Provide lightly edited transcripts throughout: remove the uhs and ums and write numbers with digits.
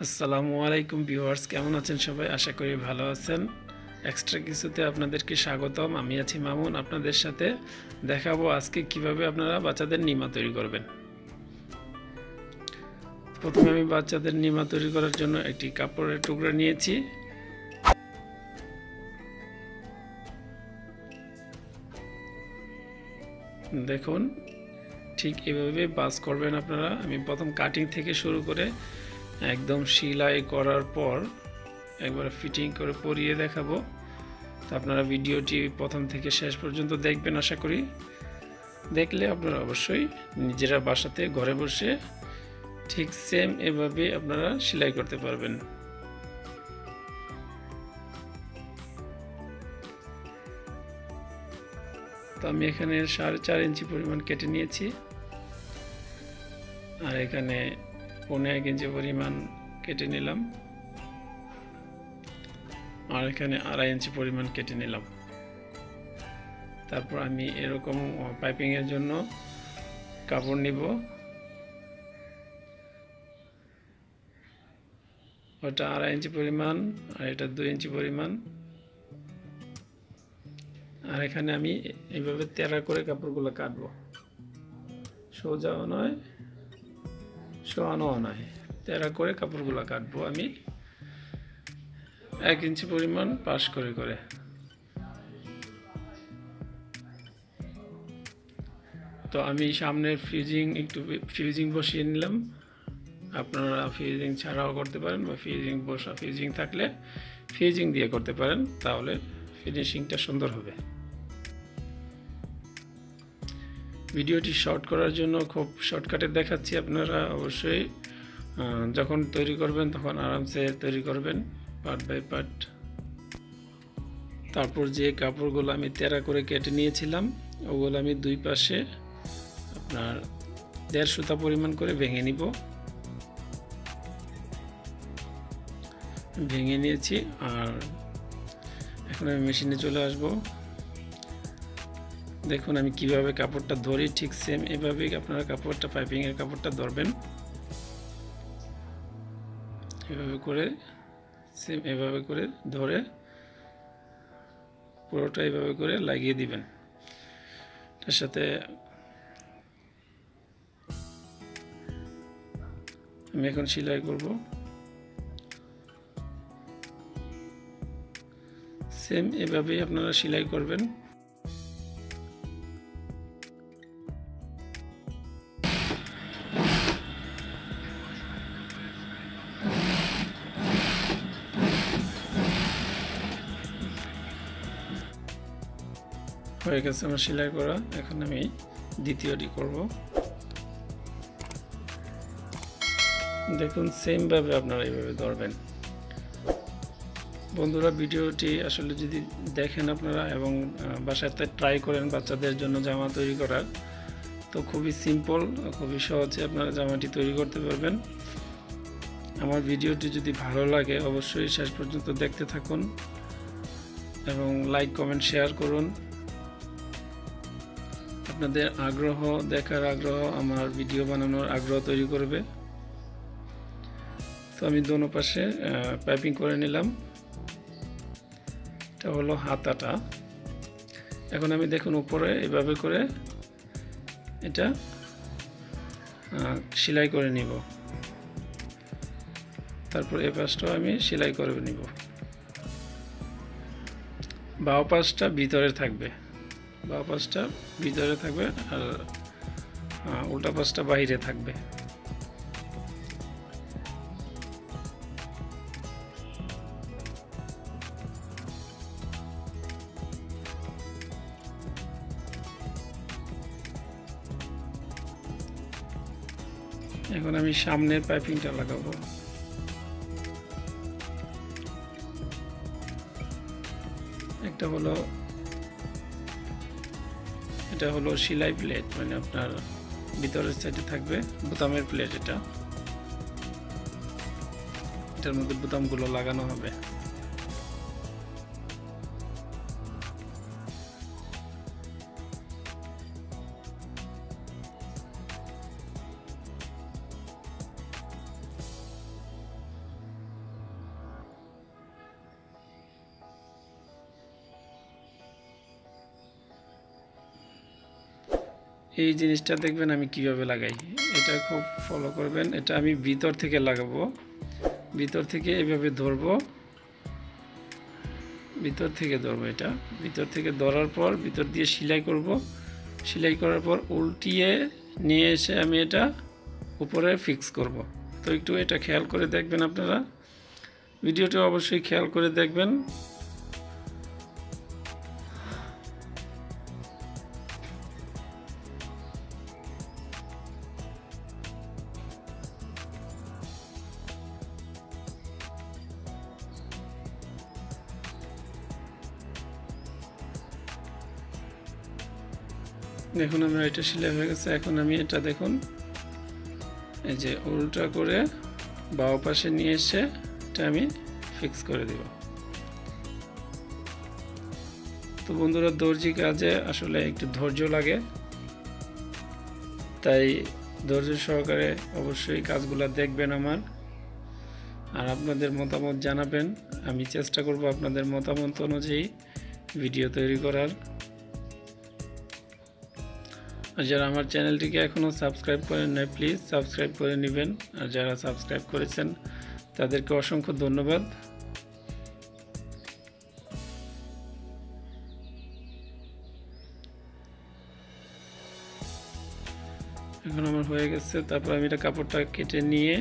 আসসালামু আলাইকুম ভিউয়ার্স, কেমন আছেন সবাই? আশা করি ভালো আছেন। এক্সট্রা কিছুতে আপনাদেরকে স্বাগতম। আমি আছি মামুন, আপনাদের সাথে দেখাবো আজকে কিভাবে আপনারা বাচ্চাদের নিমা তৈরি করবেন। প্রথমে আমি বাচ্চাদের নিমা তৈরি করার জন্য একটি কাপড়ের টুকরা নিয়েছি। দেখুন, ঠিক এভাবে বাস করবেন আপনারা। আমি প্রথম কাটিং থেকে শুরু করে একদম সেলাই করার পর একবার ফিটিং করে পরিয়ে দেখাবো। তো আপনারা ভিডিওটি প্রথম থেকে শেষ পর্যন্ত দেখবেন আশা করি। দেখলে আপনারা অবশ্যই নিজেরা বাসাতে ঘরে বসে ঠিক সেম এভাবে আপনারা সেলাই করতে পারবেন। তো আমি এখানে 4.5 ইঞ্চি পরিমাণ কেটে নিয়েছি, আর এখানে 1.5 ইঞ্চি পরিমাণ কেটে নিলাম, আর এখানে 2.5 ইঞ্চি পরিমাণ কেটে নিলাম। তারপর আমি এরকম পাইপিংয়ের জন্য কাপড় নিব। ওটা 2.5 ইঞ্চি পরিমাণ আর এটা 2 ইঞ্চি পরিমাণ। আর এখানে আমি এইভাবে তেড়া করে কাপড়গুলো কাটবো, সোজাও নয় সোয়ানোও নয়, তেড়া করে কাপড়গুলো কাটবো আমি 1 ইঞ্চি পরিমাণ পাশ করে করে। তো আমি সামনের ফিউজিং বসিয়ে নিলাম। আপনারা ফিউজিং ছাড়াও করতে পারেন, বা ফিউজিং থাকলে ফিউজিং দিয়ে করতে পারেন, তাহলে ফিনিশিংটা সুন্দর হবে। ভিডিওটি শর্ট করার জন্য খুব শর্টকাটে দেখাচ্ছি। আপনারা অবশ্যই যখন তৈরি করবেন তখন আরামসে তৈরি করবেন, পার্ট বাই পার্ট। তারপর যে কাপড়গুলো আমি তেড়া করে কেটে নিয়েছিলাম ওগুলো আমি দুই পাশে আপনার 1.5 সুতা পরিমাণ করে ভেঙে নিব। ভেঙে নিয়েছি, আর এখন আমি মেশিনে চলে আসব। দেখুন আমি কিভাবে কাপড়টা ধরি, ঠিক সেম এভাবেই আপনারা কাপড়টা, পাইপিংয়ের কাপড়টা ধরবেন। এভাবে করে সেম এভাবে করে ধরে পুরোটা এভাবে করে লাগিয়ে দিবেন। তার সাথে আমি এখন সেলাই করব। সেম এভাবেই আপনারা সেলাই করবেন। হয়ে গেছে আমার সেলাই করা, এখন আমি দ্বিতীয়টি করব। দেখুন সেমভাবে আপনারা এইভাবে ধরবেন। বন্ধুরা, ভিডিওটি আসলে যদি দেখেন আপনারা এবং বাসাতে ট্রাই করেন বাচ্চাদের জন্য জামা তৈরি করার, তো খুবই সিম্পল, খুবই সহজে আপনারা জামাটি তৈরি করতে পারবেন। আমার ভিডিওটি যদি ভালো লাগে অবশ্যই শেষ পর্যন্ত দেখতে থাকুন এবং লাইক কমেন্ট শেয়ার করুন। আপনাদের আগ্রহ, দেখার আগ্রহ আমার ভিডিও বানানোর আগ্রহ তৈরি করবে। তো আমি দোনো পাশে পাইপিং করে নিলাম। এটা হলো হাতাটা। এখন আমি দেখুন উপরে এভাবে করে এটা সেলাই করে নিব। তারপর এই পাশটাও আমি সেলাই করে নিব। বাঁ পাশটা ভিতরে থাকবে, বাঁ পাশটা ভিতরে থাকবে, আর উল্টা পাশটা বাইরে থাকবে। এখন আমি সামনের পাইপিংটা লাগাবো। এটা হলো সেলাই প্লেট, মানে আপনার ভিতরের সাইডে থাকবে বোতামের প্লেট। এটার মধ্যে বোতামগুলো লাগানো হবে। এই জিনিসটা দেখবেন আমি কিভাবে লাগাই, এটা খুব ফলো করবেন। এটা আমি ভিতর থেকে লাগাবো, ভিতর থেকে এভাবে ধরবো, ভিতর থেকে ধরবো, এটা ভিতর থেকে ধরার পর ভিতর দিয়ে সেলাই করব, সেলাই করার পর উল্টিয়ে নিয়ে এসে আমি এটা উপরে ফিক্স করব। তো একটু এটা খেয়াল করে দেখবেন আপনারা, ভিডিওটা অবশ্যই খেয়াল করে দেখবেন। দেখুন আমরা এটা সেলাই হয়ে গেছে। এখন আমি এটা দেখুন এই যে উল্টা করে বাও পাশে নিয়ে এসে এটা আমি ফিক্স করে দেব। তো বন্ধুরা, দর্জি কাজে আসলে একটু ধৈর্য লাগে, তাই ধৈর্য সহকারে অবশ্যই কাজগুলো দেখবেন আমার, আর আপনাদের মতামত জানাবেন। আমি চেষ্টা করব আপনাদের মতামত অনুযায়ী ভিডিও তৈরি করার। আর যারা আমার চ্যানেলটিকে এখনও সাবস্ক্রাইব করেন নাই, প্লিজ সাবস্ক্রাইব করে নেবেন। আর যারা সাবস্ক্রাইব করেছেন তাদেরকে অসংখ্য ধন্যবাদ। এখন আমার হয়ে গেছে। তারপর আমি এটা কাপড়টা কেটে নিয়ে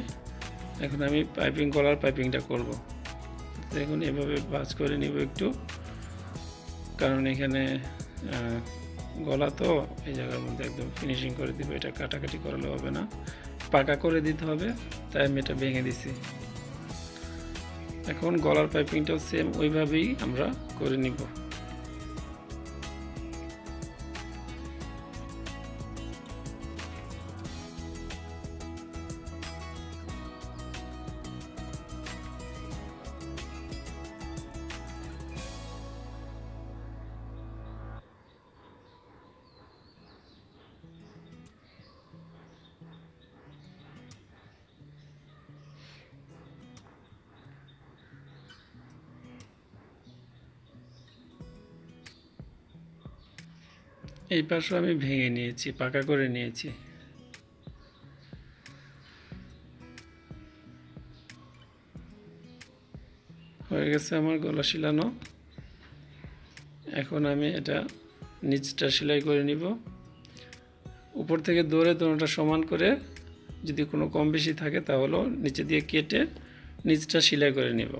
এখন আমি পাইপিং, গলার পাইপিংটা করব। দেখুন এভাবে ভাঁজ করে নিব একটু, কারণ এখানে গলা তো এই জায়গার মধ্যে একদম ফিনিশিং করে দিব। এটা কাটাকাটি করলে হবে না, পাকা করে দিতে হবে, তাই আমি এটা ভেঙে দিছি। এখন গলার পাইপিংটাও সেম ওইভাবেই আমরা করে নিব। এই পাশও আমি ভেঙে নিয়েছি, পাকা করে নিয়েছি। হয়ে গেছে আমার গলা সেলানো। এখন আমি এটা নিচটা সেলাই করে নিব। উপর থেকে ধরে দোনোটা সমান করে, যদি কোনো কম বেশি থাকে তাহলে নিচে দিয়ে কেটে নিচটা সেলাই করে নিব।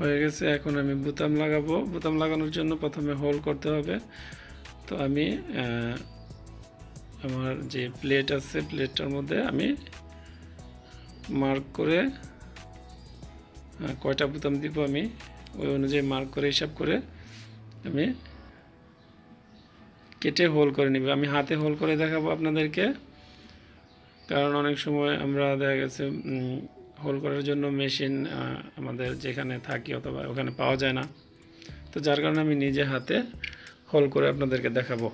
হয়ে গেছে। এখন আমি বোতাম লাগাবো। বোতাম লাগানোর জন্য প্রথমে হোল করতে হবে। তো আমি আমার যে প্লেট আছে, প্লেটটার মধ্যে আমি মার্ক করে কয়টা বোতাম দিব আমি ওই অনুযায়ী মার্ক করে হিসাব করে আমি কেটে হোল করে নিব। আমি হাতে হোল করে দেখাবো আপনাদেরকে, কারণ অনেক সময় আমরা দেখা গেছে হোল করার জন্য মেশিন আমাদের যেখানে থাকি অথবা ওখানে পাওয়া যায় না। তো যার কারণে আমি নিজে হাতে হোল করে আপনাদেরকে দেখাবো।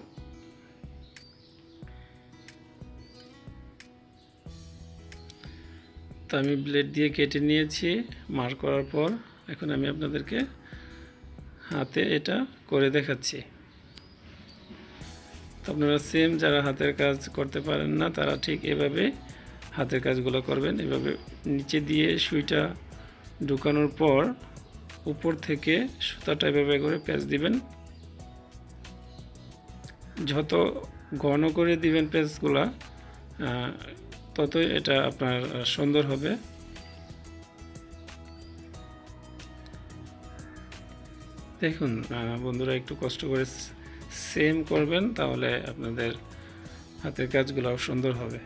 তো আমি ব্লেড দিয়ে কেটে নিয়েছি মার্ক করার পর। এখন আমি আপনাদেরকে হাতে এটা করে দেখাচ্ছি। তো আপনারা সেম যারা হাতের কাজ করতে পারেন না তারা ঠিক এভাবে হাতের কাজগুলো করবেন। এভাবে নিচে দিয়ে সুইটা ঢুকানোর পর উপর থেকে সুতাটা এভাবে করে প্যাঁচ দিবেন। যত ঘন করে দিবেন প্যাঁচগুলা ততই এটা আপনার সুন্দর হবে। দেখুন বন্ধুরা, একটু কষ্ট করে সেম করবেন, তাহলে আপনাদের হাতের কাজগুলো সুন্দর হবে।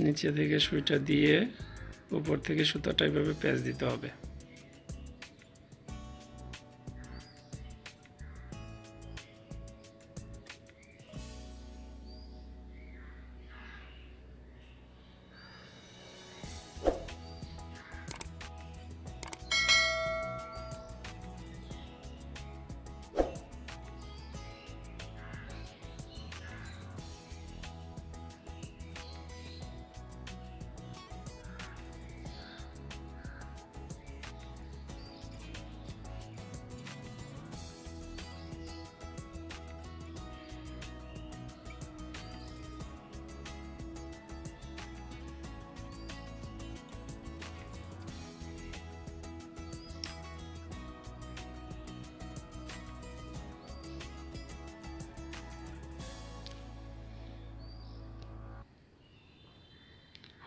নিচে থেকে সুইটা দিয়ে উপর থেকে সুতাটা এভাবে প্যাঁচ দিতে হবে।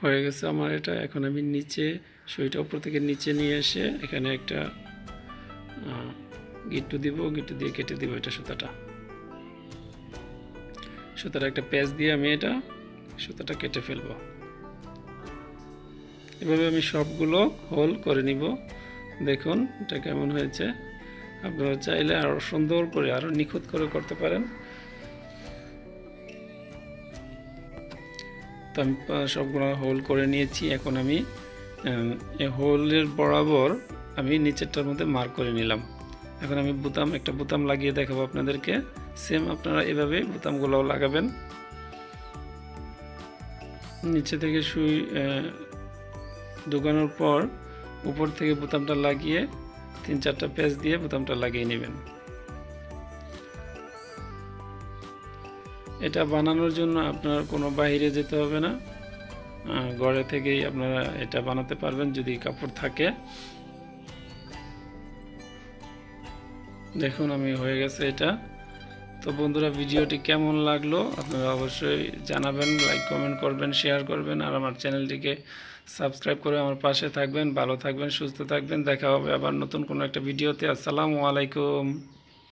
হয়ে গেছে আমার এটা। এখন আমি নিচে সুইটা উপর থেকে নিচে নিয়ে এসে এখানে একটা গিট্টু দিব, গিট্টু দিয়ে কেটে দিব এটা সুতাটা একটা প্যাচ দিয়ে আমি এটা সুতাটা কেটে ফেলবো। এভাবে আমি সবগুলো হোল করে নিব। দেখুন এটা কেমন হয়েছে। আপনারা চাইলে আরও সুন্দর করে আরও নিখুঁত করে করতে পারেন। তো আমি সবগুলো হোল করে নিয়েছি। এখন আমি এই হোলের বরাবর আমি নিচেরটার মধ্যে মার্ক করে নিলাম। এখন আমি একটা বোতাম লাগিয়ে দেখাবো আপনাদেরকে। সেম আপনারা এভাবে বোতামগুলো লাগাবেন। নিচে থেকে সুই ঢোকানোর পর উপর থেকে বোতামটা লাগিয়ে 3-4টা প্যাচ দিয়ে বোতামটা লাগিয়ে নেবেন। এটা বানানোর জন্য আপনার কোনো বাইরে যেতে হবে না, ঘরে থেকেই আপনারা এটা বানাতে পারবেন যদি কাপড় থাকে। দেখুন আমি হয়ে গেছে এটা। তো বন্ধুরা ভিডিওটি কেমন লাগলো আপনারা অবশ্যই জানাবেন, লাইক কমেন্ট করবেন, শেয়ার করবেন, আর আমার চ্যানেলটিকে সাবস্ক্রাইব করে আমার পাশে থাকবেন। ভালো থাকবেন, সুস্থ থাকবেন। দেখা হবে আবার নতুন কোনো একটা ভিডিওতে। আসসালামু আলাইকুম।